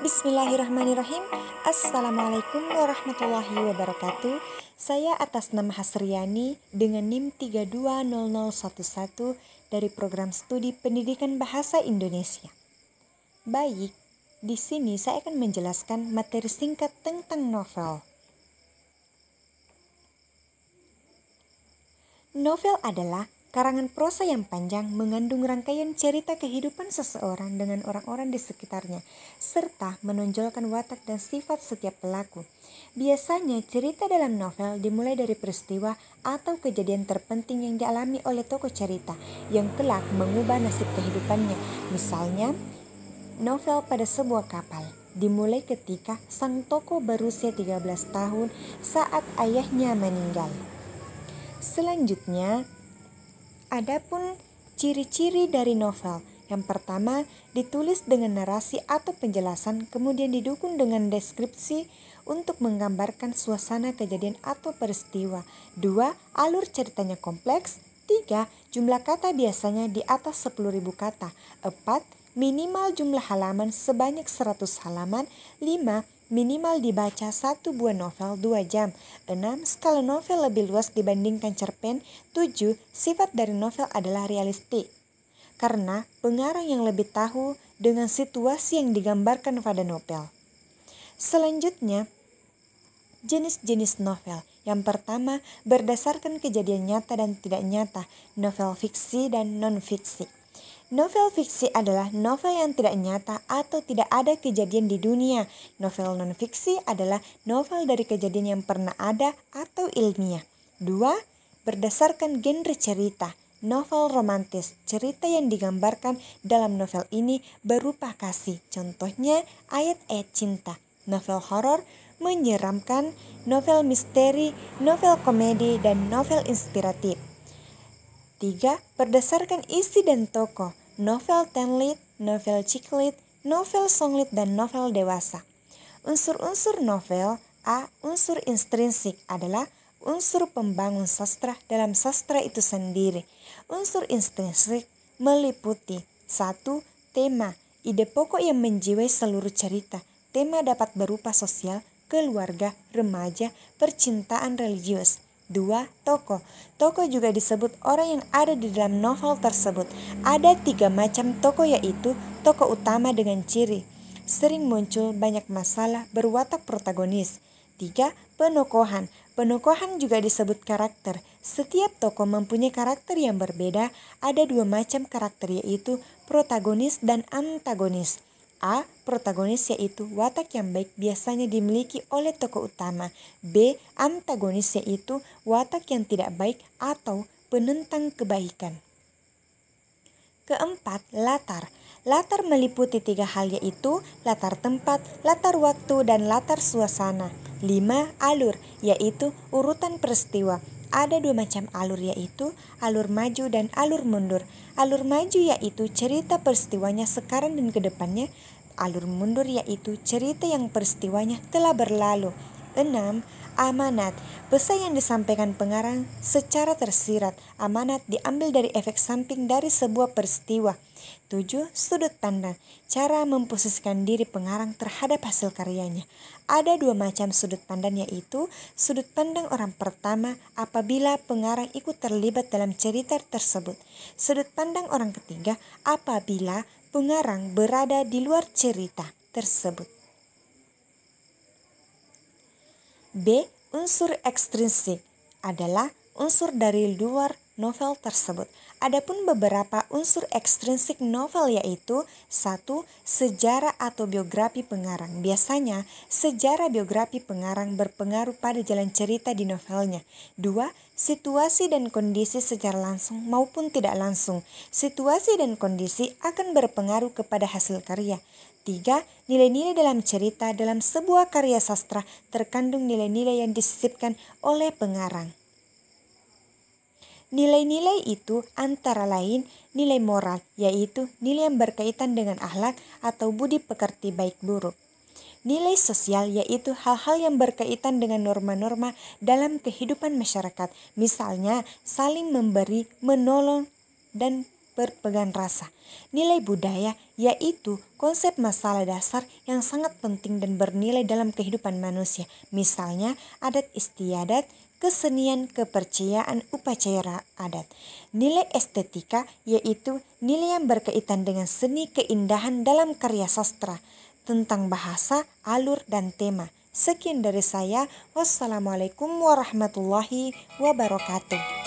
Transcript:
Bismillahirrahmanirrahim. Assalamualaikum warahmatullahi wabarakatuh. Saya atas nama Hasriani dengan NIM 320011 dari program studi Pendidikan Bahasa Indonesia. Baik, di sini saya akan menjelaskan materi singkat tentang novel. Novel adalah karangan prosa yang panjang mengandung rangkaian cerita kehidupan seseorang dengan orang-orang di sekitarnya, serta menonjolkan watak dan sifat setiap pelaku. Biasanya cerita dalam novel dimulai dari peristiwa atau kejadian terpenting yang dialami oleh tokoh cerita yang kelak mengubah nasib kehidupannya. Misalnya, novel Pada Sebuah Kapal dimulai ketika sang tokoh berusia 13 tahun saat ayahnya meninggal. Selanjutnya, adapun ciri-ciri dari novel. Yang pertama, ditulis dengan narasi atau penjelasan, kemudian didukung dengan deskripsi untuk menggambarkan suasana kejadian atau peristiwa. 2. Alur ceritanya kompleks. 3. Jumlah kata biasanya di atas 10.000 kata. 4. Minimal jumlah halaman sebanyak 100 halaman. 5. Minimal dibaca satu buah novel 2 jam. 6. Skala novel lebih luas dibandingkan cerpen. 7. Sifat dari novel adalah realistik, karena pengarang yang lebih tahu dengan situasi yang digambarkan pada novel. Selanjutnya, jenis-jenis novel. Yang pertama, berdasarkan kejadian nyata dan tidak nyata, novel fiksi dan non-fiksi. Novel fiksi adalah novel yang tidak nyata atau tidak ada kejadian di dunia. Novel non-fiksi adalah novel dari kejadian yang pernah ada atau ilmiah. 2. Berdasarkan genre cerita. Novel romantis, cerita yang digambarkan dalam novel ini berupa kasih. Contohnya ayat-ayat cinta. Novel horor, menyeramkan, novel misteri, novel komedi, dan novel inspiratif. 3. Berdasarkan isi dan tokoh. Novel teen lit, novel chick lit, novel song lit, dan novel dewasa. Unsur-unsur novel. A. Unsur intrinsik adalah unsur pembangun sastra dalam sastra itu sendiri. Unsur intrinsik meliputi 1. Tema, ide pokok yang menjiwai seluruh cerita. Tema dapat berupa sosial, keluarga, remaja, percintaan, religius. 2. Tokoh. Tokoh juga disebut orang yang ada di dalam novel tersebut. Ada 3 macam tokoh, yaitu tokoh utama dengan ciri sering muncul banyak masalah berwatak protagonis. 3. Penokohan. Penokohan juga disebut karakter. Setiap tokoh mempunyai karakter yang berbeda. Ada 2 macam karakter, yaitu protagonis dan antagonis. A. Protagonis yaitu watak yang baik biasanya dimiliki oleh tokoh utama. B. Antagonis yaitu watak yang tidak baik atau penentang kebaikan. Keempat, latar. Latar meliputi 3 hal, yaitu latar tempat, latar waktu, dan latar suasana. 5. Alur, yaitu urutan peristiwa. Ada 2 macam alur, yaitu alur maju dan alur mundur. Alur maju yaitu cerita peristiwanya sekarang dan kedepannya. Alur mundur yaitu cerita yang peristiwanya telah berlalu. 6. Amanat, pesan yang disampaikan pengarang secara tersirat. Amanat diambil dari efek samping dari sebuah peristiwa. 7. Sudut pandang, cara memposisikan diri pengarang terhadap hasil karyanya. Ada 2 macam sudut pandang, yaitu sudut pandang orang pertama apabila pengarang ikut terlibat dalam cerita tersebut. Sudut pandang orang ketiga apabila pengarang berada di luar cerita tersebut. B. Unsur ekstrinsik adalah unsur dari luar novel tersebut. Adapun beberapa unsur ekstrinsik novel yaitu 1. Sejarah atau biografi pengarang. Biasanya sejarah biografi pengarang berpengaruh pada jalan cerita di novelnya. 2. Situasi dan kondisi secara langsung maupun tidak langsung. Situasi dan kondisi akan berpengaruh kepada hasil karya. 3. Nilai-nilai dalam cerita. Dalam sebuah karya sastra terkandung nilai-nilai yang disisipkan oleh pengarang. Nilai-nilai itu antara lain nilai moral, yaitu nilai yang berkaitan dengan akhlak atau budi pekerti baik buruk. Nilai sosial yaitu hal-hal yang berkaitan dengan norma-norma dalam kehidupan masyarakat, misalnya saling memberi, menolong, dan berpegang rasa. Nilai budaya yaitu konsep masalah dasar yang sangat penting dan bernilai dalam kehidupan manusia. Misalnya adat istiadat, kesenian, kepercayaan, upacara adat. Nilai estetika yaitu nilai yang berkaitan dengan seni keindahan dalam karya sastra, tentang bahasa, alur, dan tema. Sekian dari saya. Wassalamualaikum warahmatullahi wabarakatuh.